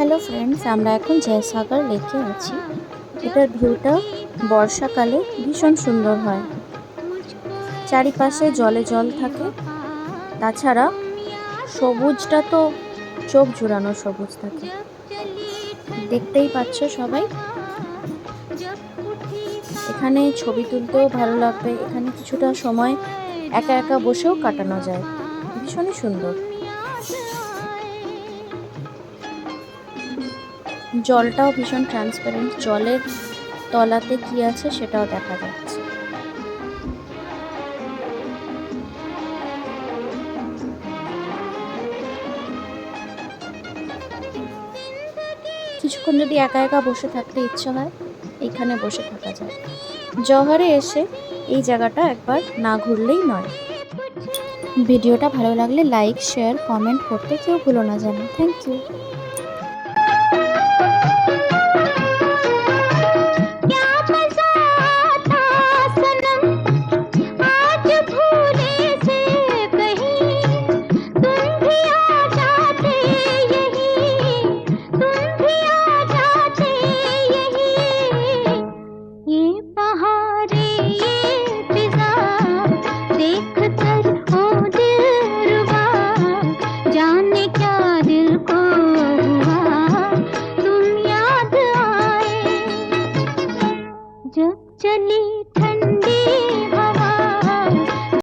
Hello friends, আমরা এখন জয়সাগর লেকে আছি। এটার ভিউটা বর্ষাকালে ভীষণ সুন্দর হয়। চারিপাশে জলে জল থাকে, তাছাড়া সবুজটা তো চোখ জুড়ানো সবুজ থাকে। দেখতেই পাচ্ছ সবাই। এখানে ছবি তুলতেও ভালো লাগবে। এখানে কিছুটা সময় একা একা বসেও কাটানো যায়। ভীষণই সুন্দর। জলটাও ভীষণ ট্রান্সপারেন্ট। জলের তলাতে কি আছে সেটাও দেখা যাচ্ছে। কিছুক্ষণ যদি একা একা বসে থাকতে ইচ্ছে হয়, এইখানে বসে থাকা যায়। জহরে এসে এই জায়গাটা একবার না ঘুরলেই নয়। ভিডিওটা ভালো লাগলে লাইক, শেয়ার, কমেন্ট করতে কেউ ভুলো না যেন। Thank you.